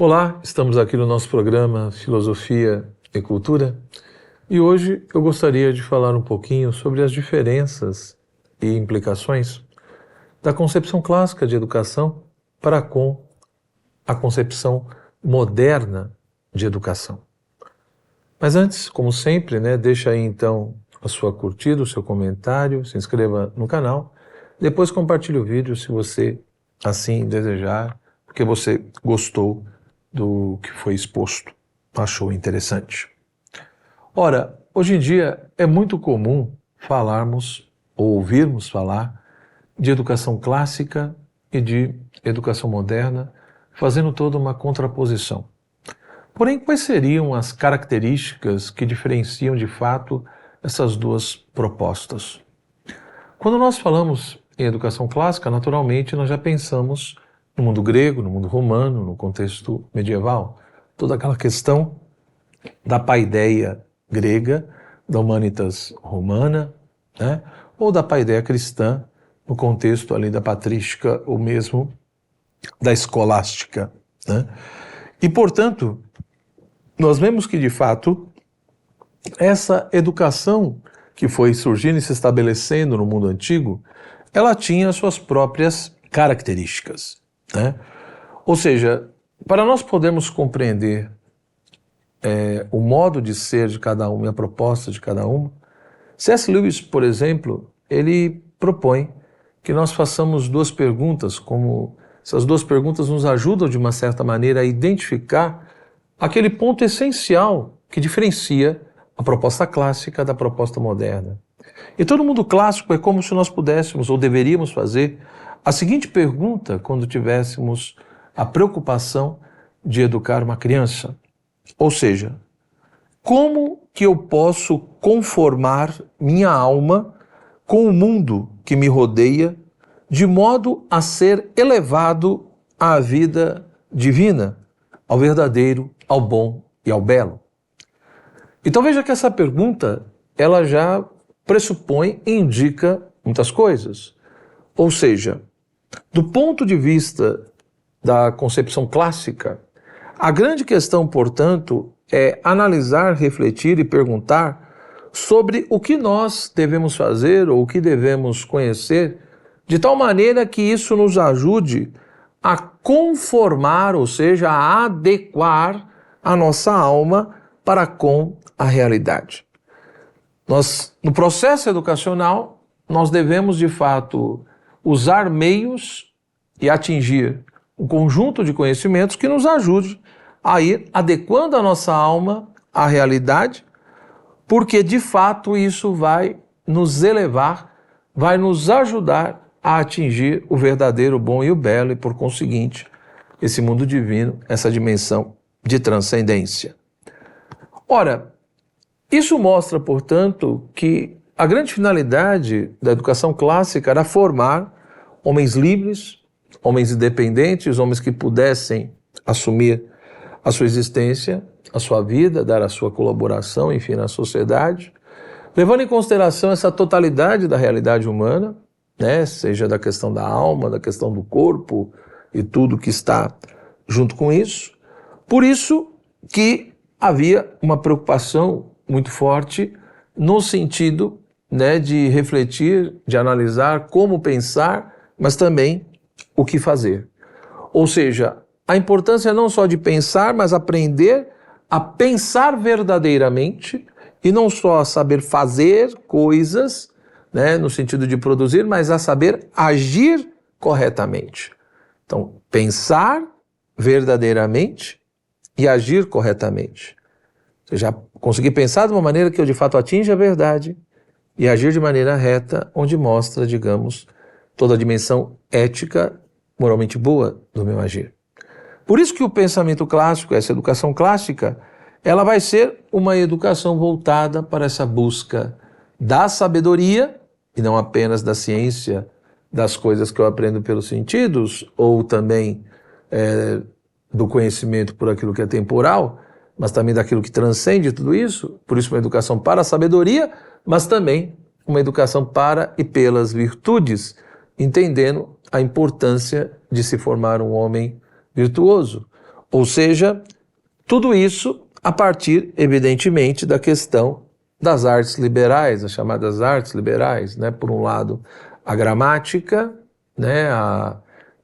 Olá, estamos aqui no nosso programa Filosofia e Cultura e hoje eu gostaria de falar um pouquinho sobre as diferenças e implicações da concepção clássica de educação para com a concepção moderna de educação. Mas antes, como sempre, deixa aí então a sua curtida, o seu comentário, se inscreva no canal, depois compartilhe o vídeo se você assim desejar, porque você gostou do que foi exposto, achou interessante. Ora, hoje em dia é muito comum falarmos ou ouvirmos falar de educação clássica e de educação moderna, fazendo toda uma contraposição. Porém, quais seriam as características que diferenciam de fato essas duas propostas? Quando nós falamos em educação clássica, naturalmente nós já pensamos no mundo grego, no mundo romano, no contexto medieval. Toda aquela questão da paideia grega, da humanitas romana, ou da paideia cristã, no contexto ali da patrística ou mesmo da escolástica. E, portanto, nós vemos que, de fato, essa educação que foi surgindo e se estabelecendo no mundo antigo, ela tinha suas próprias características. Ou seja, para nós podermos compreender o modo de ser de cada um e a proposta de cada um, C.S. Lewis, por exemplo, ele propõe que nós façamos duas perguntas, como essas duas perguntas nos ajudam de uma certa maneira a identificar aquele ponto essencial que diferencia a proposta clássica da proposta moderna. E todo mundo clássico é como se nós pudéssemos ou deveríamos fazer a seguinte pergunta quando tivéssemos a preocupação de educar uma criança. Ou seja, como que eu posso conformar minha alma com o mundo que me rodeia de modo a ser elevado à vida divina, ao verdadeiro, ao bom e ao belo? Então veja que essa pergunta, ela já pressupõe e indica muitas coisas. Ou seja, do ponto de vista da concepção clássica, a grande questão, portanto, é analisar, refletir e perguntar sobre o que nós devemos fazer ou o que devemos conhecer, de tal maneira que isso nos ajude a conformar, ou seja, a adequar a nossa alma para com a realidade. No processo educacional, nós devemos, de fato, usar meios e atingir um conjunto de conhecimentos que nos ajude a ir adequando a nossa alma à realidade, porque, de fato, isso vai nos elevar, vai nos ajudar a atingir o verdadeiro, o bom e o belo, e, por conseguinte, esse mundo divino, essa dimensão de transcendência. Ora, isso mostra, portanto, que a grande finalidade da educação clássica era formar homens livres, homens independentes, homens que pudessem assumir a sua existência, a sua vida, dar a sua colaboração, enfim, na sociedade, levando em consideração essa totalidade da realidade humana, seja da questão da alma, da questão do corpo e tudo que está junto com isso. Por isso que havia uma preocupação muito forte no sentido de refletir, de analisar como pensar, mas também o que fazer. Ou seja, a importância não só de pensar, mas aprender a pensar verdadeiramente e não só a saber fazer coisas, no sentido de produzir, mas a saber agir corretamente. Então, pensar verdadeiramente e agir corretamente. Ou seja, conseguir pensar de uma maneira que eu de fato atinja a verdade e agir de maneira reta, onde mostra, digamos, toda a dimensão ética, moralmente boa do meu agir. Por isso que o pensamento clássico, essa educação clássica, ela vai ser uma educação voltada para essa busca da sabedoria, e não apenas da ciência, das coisas que eu aprendo pelos sentidos, ou também do conhecimento por aquilo que é temporal, mas também daquilo que transcende tudo isso. Por isso uma educação para a sabedoria, mas também uma educação para e pelas virtudes, entendendo a importância de se formar um homem virtuoso. Ou seja, tudo isso a partir, evidentemente, da questão das artes liberais, as chamadas artes liberais, né? Por um lado, a gramática, né? A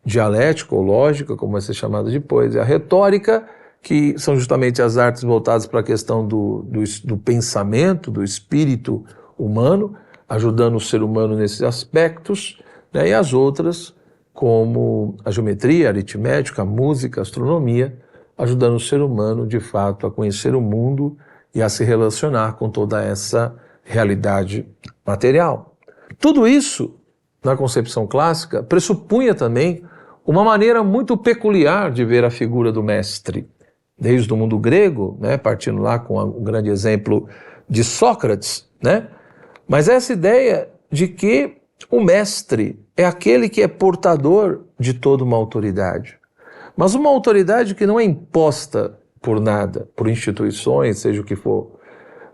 dialética ou lógica, como vai ser chamada depois, e a retórica, que são justamente as artes voltadas para a questão do pensamento, do espírito humano, ajudando o ser humano nesses aspectos, né? E as outras, como a geometria, a aritmética, a música, a astronomia, ajudando o ser humano, de fato, a conhecer o mundo e a se relacionar com toda essa realidade material. Tudo isso, na concepção clássica, pressupunha também uma maneira muito peculiar de ver a figura do mestre. Desde o mundo grego, né, partindo lá com o grande exemplo de Sócrates, né? Mas essa ideia de que o mestre é aquele que é portador de toda uma autoridade. Mas uma autoridade que não é imposta por nada, por instituições, seja o que for,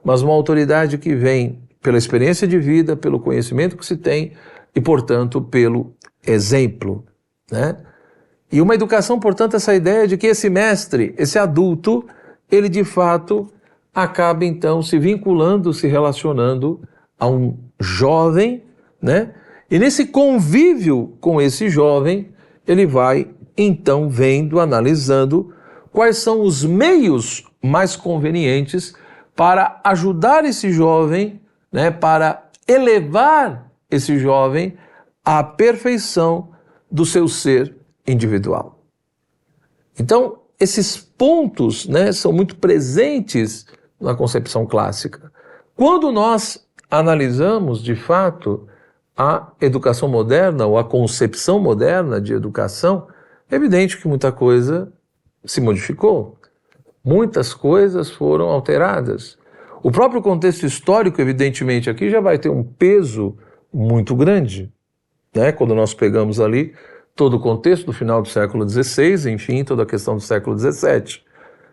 mas uma autoridade que vem pela experiência de vida, pelo conhecimento que se tem e, portanto, pelo exemplo, né? E uma educação, portanto, essa ideia de que esse mestre, esse adulto, ele de fato acaba então se vinculando, se relacionando a um jovem, né? E nesse convívio com esse jovem, ele vai então vendo, analisando quais são os meios mais convenientes para ajudar esse jovem, né, para elevar esse jovem à perfeição do seu ser individual. Então, esses pontos, né, são muito presentes na concepção clássica. Quando nós analisamos, de fato, a educação moderna ou a concepção moderna de educação, é evidente que muita coisa se modificou, muitas coisas foram alteradas. O próprio contexto histórico, evidentemente, aqui já vai ter um peso muito grande, né? Quando nós pegamos ali todo o contexto do final do século XVI, enfim, toda a questão do século XVII,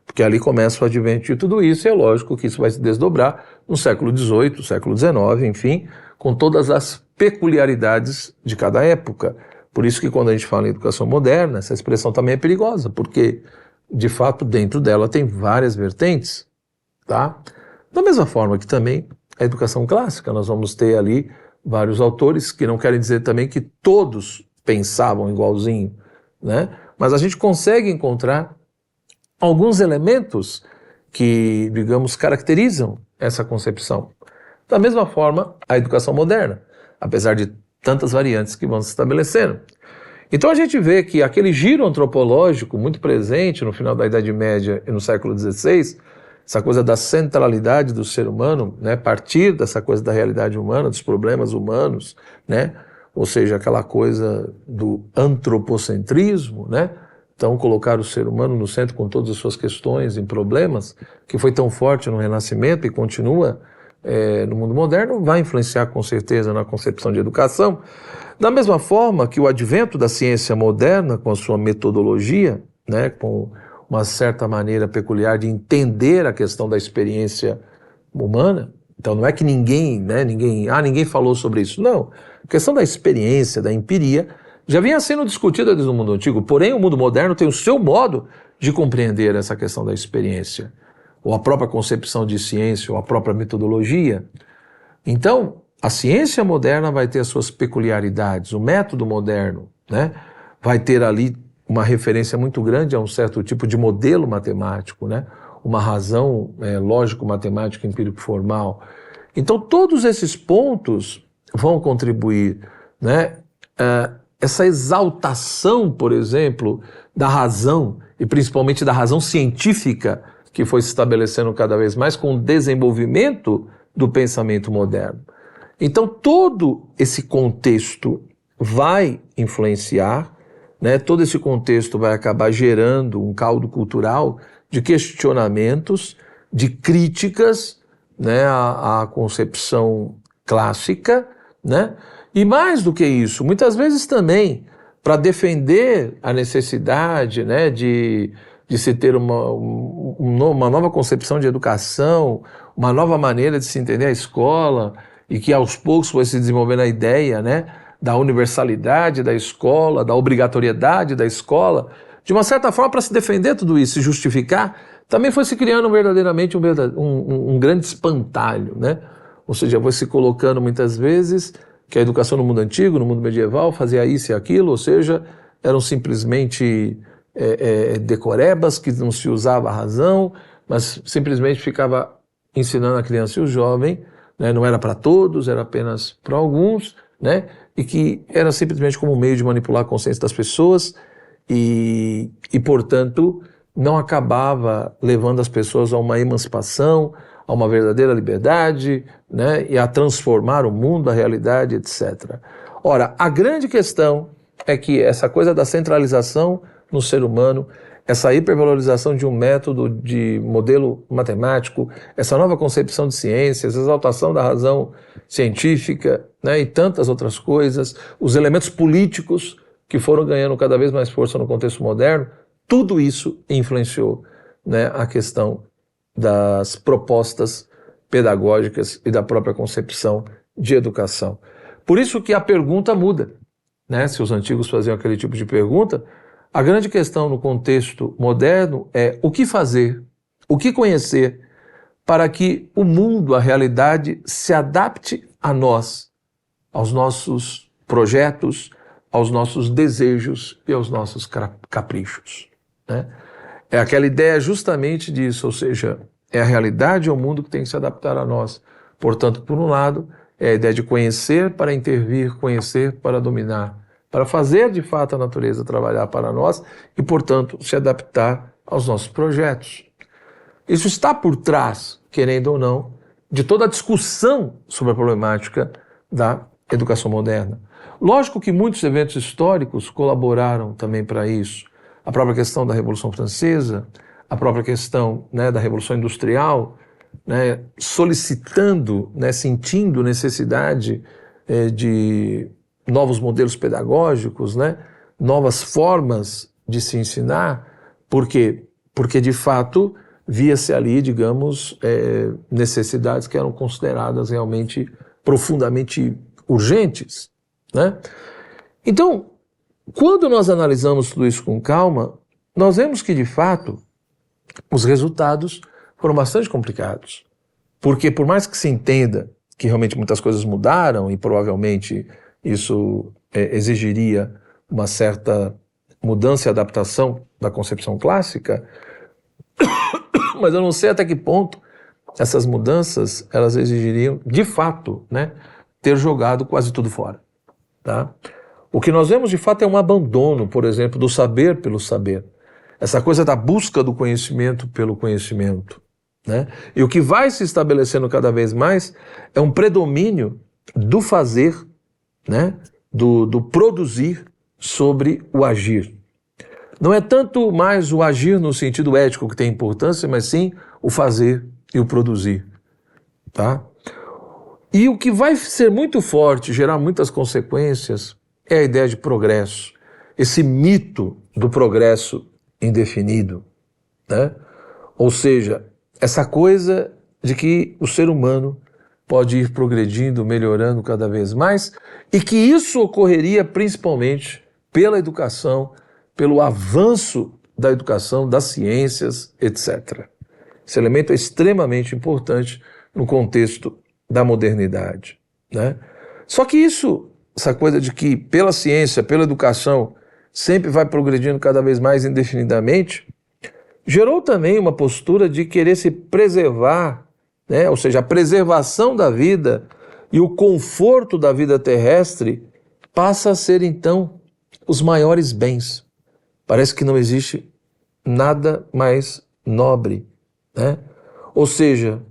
porque ali começa o advento de tudo isso, e é lógico que isso vai se desdobrar no século XVIII, século XIX, enfim, com todas as peculiaridades de cada época. Por isso que quando a gente fala em educação moderna, essa expressão também é perigosa, porque, de fato, dentro dela tem várias vertentes, tá? Da mesma forma que também a educação clássica, nós vamos ter ali vários autores, que não querem dizer também que todos pensavam igualzinho, né? Mas a gente consegue encontrar alguns elementos que, digamos, caracterizam essa concepção. Da mesma forma, a educação moderna, apesar de tantas variantes que vão se estabelecendo. Então a gente vê que aquele giro antropológico muito presente no final da Idade Média e no século XVI, essa coisa da centralidade do ser humano, né, partir dessa coisa da realidade humana, dos problemas humanos, né, ou seja, aquela coisa do antropocentrismo, né, então colocar o ser humano no centro com todas as suas questões e problemas, que foi tão forte no Renascimento e continua no mundo moderno, vai influenciar com certeza na concepção de educação. Da mesma forma que o advento da ciência moderna, com a sua metodologia, né, com uma certa maneira peculiar de entender a questão da experiência humana, então não é que ninguém falou sobre isso, não. A questão da experiência, da empiria, já vinha sendo discutida desde o mundo antigo, porém o mundo moderno tem o seu modo de compreender essa questão da experiência, ou a própria concepção de ciência, ou a própria metodologia. Então, a ciência moderna vai ter as suas peculiaridades, o método moderno, né, vai ter ali uma referência muito grande a um certo tipo de modelo matemático, né, uma razão lógico-matemática empírico-formal. Então, todos esses pontos vão contribuir, né, essa exaltação, por exemplo, da razão, e principalmente da razão científica, que foi se estabelecendo cada vez mais com o desenvolvimento do pensamento moderno. Então, todo esse contexto vai influenciar, né? Todo esse contexto vai acabar gerando um caldo cultural de questionamentos, de críticas, né, à concepção clássica, né? E mais do que isso, muitas vezes também para defender a necessidade, né, de se ter uma nova concepção de educação, uma nova maneira de se entender a escola, e que aos poucos foi se desenvolvendo a ideia, né, da universalidade da escola, da obrigatoriedade da escola, de uma certa forma, para se defender tudo isso e justificar, também foi se criando verdadeiramente um grande espantalho, né? Ou seja, foi se colocando muitas vezes que a educação no mundo antigo, no mundo medieval, fazia isso e aquilo, ou seja, eram simplesmente decorebas que não se usava a razão, mas simplesmente ficava ensinando a criança e o jovem, né? Não era para todos, era apenas para alguns, né? E que era simplesmente como um meio de manipular a consciência das pessoas e portanto, não acabava levando as pessoas a uma emancipação, a uma verdadeira liberdade, né, e a transformar o mundo, a realidade, etc. Ora, a grande questão é que essa coisa da centralização no ser humano, essa hipervalorização de um método, de modelo matemático, essa nova concepção de ciências, a exaltação da razão científica, né, e tantas outras coisas, os elementos políticos que foram ganhando cada vez mais força no contexto moderno, tudo isso influenciou, né, a questão das propostas pedagógicas e da própria concepção de educação. Por isso que a pergunta muda, né? Se os antigos faziam aquele tipo de pergunta, a grande questão no contexto moderno é o que fazer, o que conhecer, para que o mundo, a realidade, se adapte a nós, aos nossos projetos, aos nossos desejos e aos nossos caprichos, né? É aquela ideia justamente disso, ou seja, é a realidade, é o mundo que tem que se adaptar a nós. Portanto, por um lado, é a ideia de conhecer para intervir, conhecer para dominar, para fazer de fato a natureza trabalhar para nós e, portanto, se adaptar aos nossos projetos. Isso está por trás, querendo ou não, de toda a discussão sobre a problemática da educação moderna. Lógico que muitos eventos históricos colaboraram também para isso. A própria questão da Revolução Francesa, a própria questão, né, da Revolução Industrial, né, solicitando, né, sentindo necessidade de novos modelos pedagógicos, né, novas formas de se ensinar. Por quê? Porque, de fato, via-se ali, digamos, necessidades que eram consideradas realmente profundamente urgentes, né? Então, quando nós analisamos tudo isso com calma, nós vemos que, de fato, os resultados foram bastante complicados. Porque, por mais que se entenda que realmente muitas coisas mudaram e provavelmente isso exigiria uma certa mudança e adaptação da concepção clássica, mas eu não sei até que ponto essas mudanças elas exigiriam, de fato, né, ter jogado quase tudo fora, tá? O que nós vemos de fato é um abandono, por exemplo, do saber pelo saber. Essa coisa da busca do conhecimento pelo conhecimento, né? E o que vai se estabelecendo cada vez mais é um predomínio do fazer, né? Do produzir sobre o agir. Não é tanto mais o agir no sentido ético que tem importância, mas sim o fazer e o produzir, tá? E o que vai ser muito forte, gerar muitas consequências, é a ideia de progresso, esse mito do progresso indefinido, né? Ou seja, essa coisa de que o ser humano pode ir progredindo, melhorando cada vez mais e que isso ocorreria principalmente pela educação, pelo avanço da educação, das ciências, etc. Esse elemento é extremamente importante no contexto da modernidade, né? Só que isso, essa coisa de que pela ciência, pela educação, sempre vai progredindo cada vez mais indefinidamente, gerou também uma postura de querer se preservar, né? Ou seja, a preservação da vida e o conforto da vida terrestre passa a ser, então, os maiores bens. Parece que não existe nada mais nobre, né? Ou seja,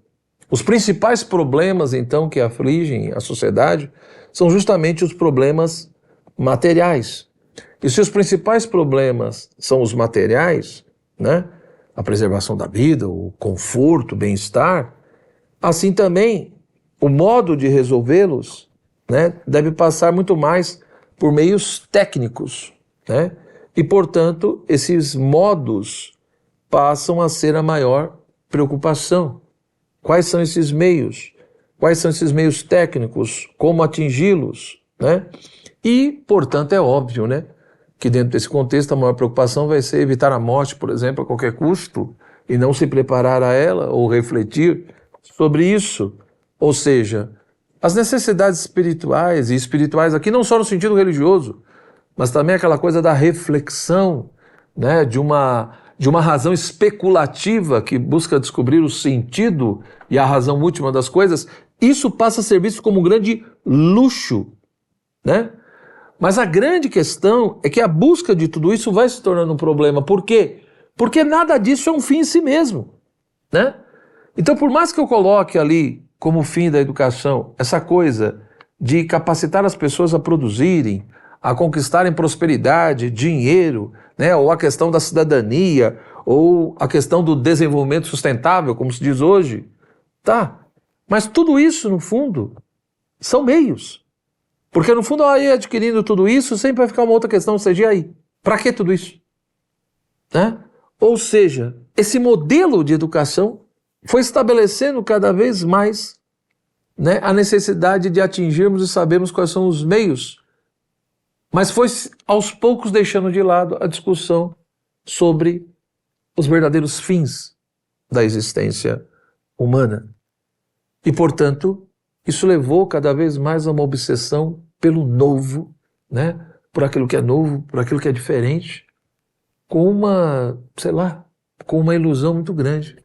os principais problemas, então, que afligem a sociedade são justamente os problemas materiais. E se os principais problemas são os materiais, né? A preservação da vida, o conforto, o bem-estar, assim também o modo de resolvê-los, né, deve passar muito mais por meios técnicos, né? E, portanto, esses modos passam a ser a maior preocupação. Quais são esses meios? Quais são esses meios técnicos? Como atingi-los, né? E, portanto, é óbvio, né, que dentro desse contexto a maior preocupação vai ser evitar a morte, por exemplo, a qualquer custo, e não se preparar a ela ou refletir sobre isso. Ou seja, as necessidades espirituais, e espirituais aqui não só no sentido religioso, mas também aquela coisa da reflexão, né, de uma razão especulativa que busca descobrir o sentido e a razão última das coisas, isso passa a ser visto como um grande luxo, né? Mas a grande questão é que a busca de tudo isso vai se tornando um problema. Por quê? Porque nada disso é um fim em si mesmo, né? Então, por mais que eu coloque ali como fim da educação essa coisa de capacitar as pessoas a produzirem, a conquistarem prosperidade, dinheiro, né? Ou a questão da cidadania, ou a questão do desenvolvimento sustentável, como se diz hoje, tá? Mas tudo isso, no fundo, são meios. Porque, no fundo, aí adquirindo tudo isso, sempre vai ficar uma outra questão, ou seja, e aí? Para que tudo isso? Né? Ou seja, esse modelo de educação foi estabelecendo cada vez mais, né, a necessidade de atingirmos e sabermos quais são os meios, mas foi aos poucos deixando de lado a discussão sobre os verdadeiros fins da existência humana. E, portanto, isso levou cada vez mais a uma obsessão pelo novo, né? Por aquilo que é novo, por aquilo que é diferente, com uma, sei lá, com uma ilusão muito grande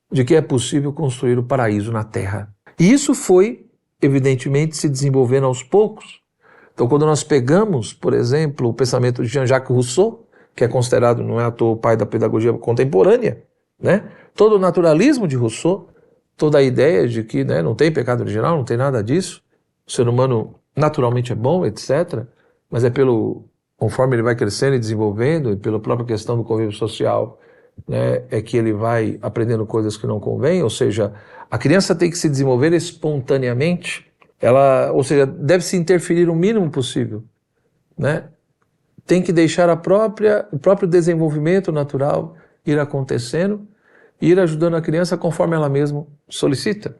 de que é possível construir o paraíso na Terra. E isso foi, evidentemente, se desenvolvendo aos poucos. Então, quando nós pegamos, por exemplo, o pensamento de Jean-Jacques Rousseau, que é considerado, não é à toa, o pai da pedagogia contemporânea, né? Todo o naturalismo de Rousseau, toda a ideia de que, né, não tem pecado original, não tem nada disso, o ser humano naturalmente é bom, etc., mas é conforme ele vai crescendo e desenvolvendo, e pela própria questão do convívio social, né, é que ele vai aprendendo coisas que não convêm, ou seja, a criança tem que se desenvolver espontaneamente, ou seja, deve se interferir o mínimo possível, né? Tem que deixar o próprio desenvolvimento natural ir acontecendo e ir ajudando a criança conforme ela mesma solicita,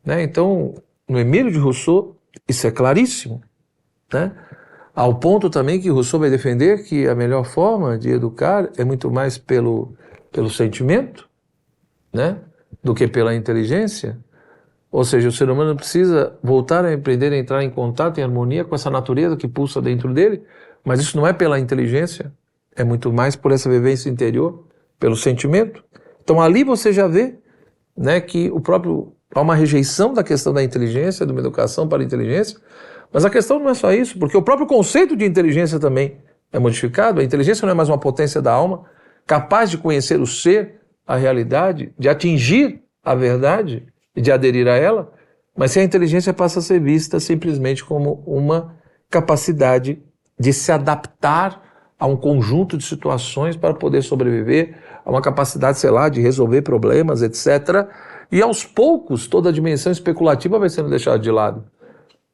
né? Então, no Emílio de Rousseau, isso é claríssimo, né? Ao ponto também que Rousseau vai defender que a melhor forma de educar é muito mais pelo sentimento, né, do que pela inteligência. Ou seja, o ser humano precisa voltar a aprender a entrar em contato, em harmonia com essa natureza que pulsa dentro dele, mas isso não é pela inteligência, é muito mais por essa vivência interior, pelo sentimento. Então ali você já vê, né, que há uma rejeição da questão da inteligência, de uma educação para a inteligência, mas a questão não é só isso, porque o próprio conceito de inteligência também é modificado. A inteligência não é mais uma potência da alma, capaz de conhecer o ser, a realidade, de atingir a verdade e de aderir a ela, mas se a inteligência passa a ser vista simplesmente como uma capacidade de se adaptar a um conjunto de situações para poder sobreviver, a uma capacidade, sei lá, de resolver problemas, etc. E aos poucos toda a dimensão especulativa vai sendo deixada de lado,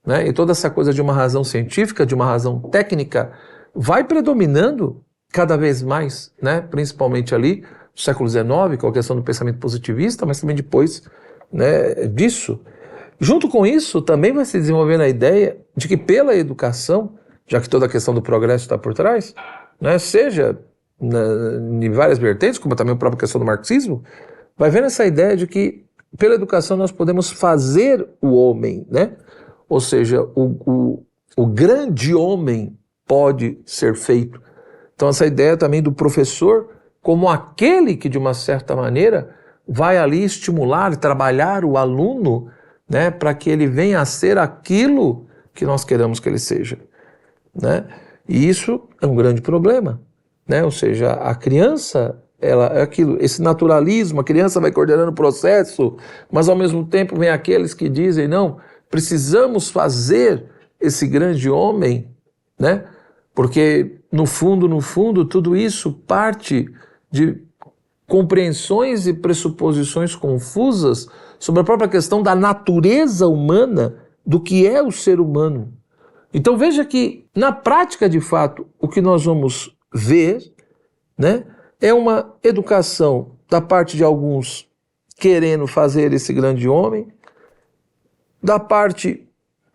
né? E toda essa coisa de uma razão científica, de uma razão técnica, vai predominando cada vez mais, né? Principalmente ali no século XIX, com a questão do pensamento positivista, mas também depois, né, disso. Junto com isso, também vai se desenvolvendo a ideia de que pela educação, já que toda a questão do progresso está por trás, né, seja em várias vertentes, como também a própria questão do marxismo, vai vendo essa ideia de que pela educação nós podemos fazer o homem, né? Ou seja, o grande homem pode ser feito. Então essa ideia também do professor como aquele que de uma certa maneira vai ali estimular e trabalhar o aluno, né, para que ele venha a ser aquilo que nós queremos que ele seja, né? E isso é um grande problema, né? Ou seja, a criança, ela é aquilo, esse naturalismo, a criança vai coordenando o processo, mas ao mesmo tempo vem aqueles que dizem, não, precisamos fazer esse grande homem, né? Porque no fundo, tudo isso parte de compreensões e pressuposições confusas sobre a própria questão da natureza humana, do que é o ser humano. Então veja que, na prática, de fato, o que nós vamos ver, né, é uma educação da parte de alguns querendo fazer esse grande homem, da parte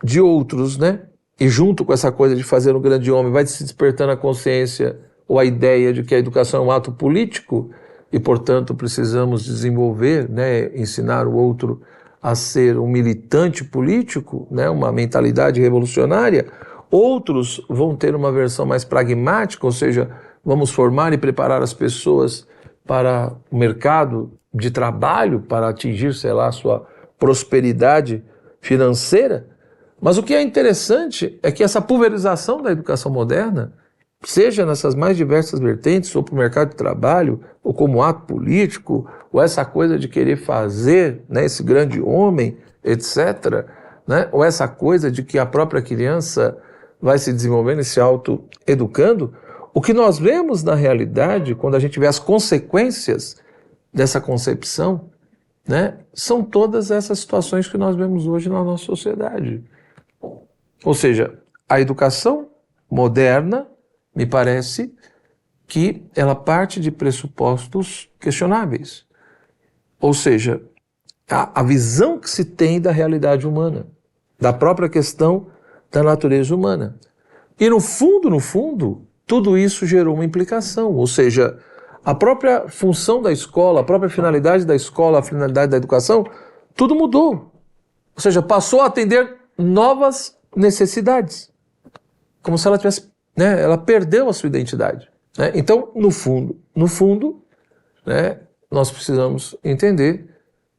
de outros, né, e junto com essa coisa de fazer um grande homem, vai se despertando a consciência ou a ideia de que a educação é um ato político e, portanto, precisamos desenvolver, né, ensinar o outro a ser um militante político, né, uma mentalidade revolucionária. Outros vão ter uma versão mais pragmática, ou seja, vamos formar e preparar as pessoas para o mercado de trabalho, para atingir, sei lá, sua prosperidade financeira. Mas o que é interessante é que essa pulverização da educação moderna, seja nessas mais diversas vertentes, ou para o mercado de trabalho, ou como ato político, ou essa coisa de querer fazer, né, esse grande homem, etc., né, ou essa coisa de que a própria criança vai se desenvolvendo e se auto-educando, o que nós vemos na realidade, quando a gente vê as consequências dessa concepção, né, são todas essas situações que nós vemos hoje na nossa sociedade. Ou seja, a educação moderna, me parece que ela parte de pressupostos questionáveis. Ou seja, a visão que se tem da realidade humana, da própria questão da natureza humana. E no fundo, tudo isso gerou uma implicação, ou seja, a própria função da escola, a própria finalidade da escola, a finalidade da educação, tudo mudou. Ou seja, passou a atender novas necessidades. Como se ela tivesse, né, ela perdeu a sua identidade. Né? Então, no fundo, né, nós precisamos entender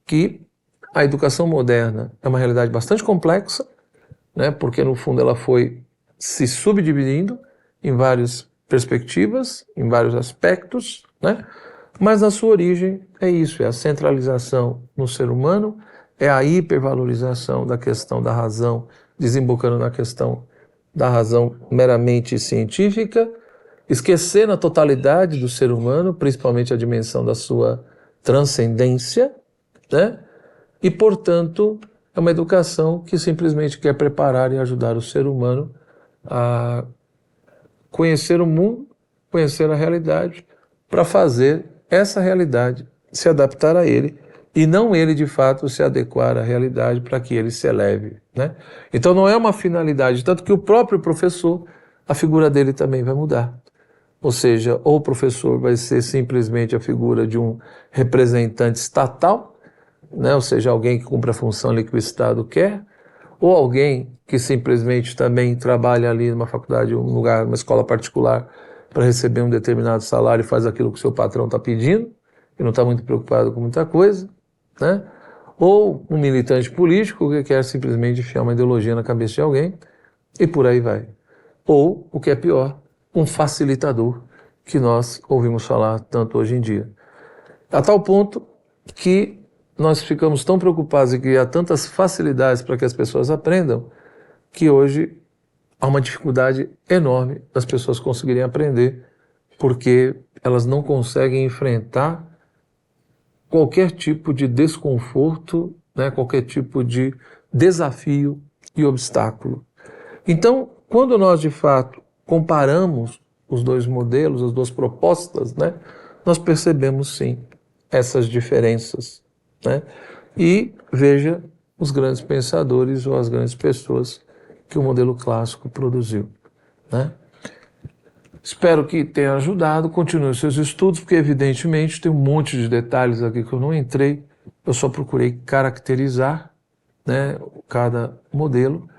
que a educação moderna é uma realidade bastante complexa, né, porque no fundo ela foi se subdividindo em várias perspectivas, em vários aspectos, né? Mas na sua origem é isso, é a centralização no ser humano, é a hipervalorização da questão da razão, desembocando na questão da razão meramente científica, esquecer na totalidade do ser humano, principalmente a dimensão da sua transcendência, né? E, portanto, é uma educação que simplesmente quer preparar e ajudar o ser humano a conhecer o mundo, conhecer a realidade, para fazer essa realidade se adaptar a ele e não ele, de fato, se adequar à realidade para que ele se eleve, né? Então não é uma finalidade, tanto que o próprio professor, a figura dele também vai mudar. Ou seja, ou o professor vai ser simplesmente a figura de um representante estatal, né? Ou seja, alguém que cumpre a função ali que o Estado quer, ou alguém que simplesmente também trabalha ali numa faculdade, um lugar, uma escola particular, para receber um determinado salário e faz aquilo que o seu patrão está pedindo, e não está muito preocupado com muita coisa, né? Ou um militante político que quer simplesmente enfiar uma ideologia na cabeça de alguém, e por aí vai. Ou, o que é pior, um facilitador, que nós ouvimos falar tanto hoje em dia. A tal ponto que nós ficamos tão preocupados em criar tantas facilidades para que as pessoas aprendam, que hoje há uma dificuldade enorme das pessoas conseguirem aprender, porque elas não conseguem enfrentar qualquer tipo de desconforto, né, qualquer tipo de desafio e obstáculo. Então, quando nós de fato comparamos os dois modelos, as duas propostas, né, nós percebemos sim essas diferenças, né? E veja os grandes pensadores ou as grandes pessoas que o modelo clássico produziu, né? Espero que tenha ajudado. Continue os seus estudos, porque evidentemente tem um monte de detalhes aqui que eu não entrei. Eu só procurei caracterizar, né, cada modelo,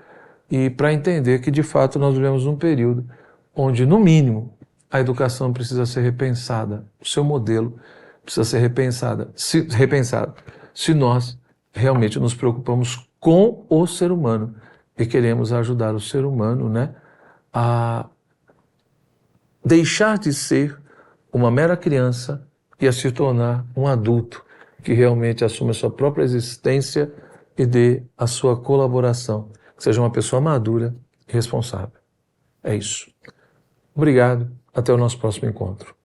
e para entender que de fato nós vivemos num período onde, no mínimo, a educação precisa ser repensada, o seu modelo precisa ser repensado, se nós realmente nos preocupamos com o ser humano e queremos ajudar o ser humano, né, a deixar de ser uma mera criança e a se tornar um adulto que realmente assume a sua própria existência e dê a sua colaboração, que seja uma pessoa madura e responsável. É isso. Obrigado. Até o nosso próximo encontro.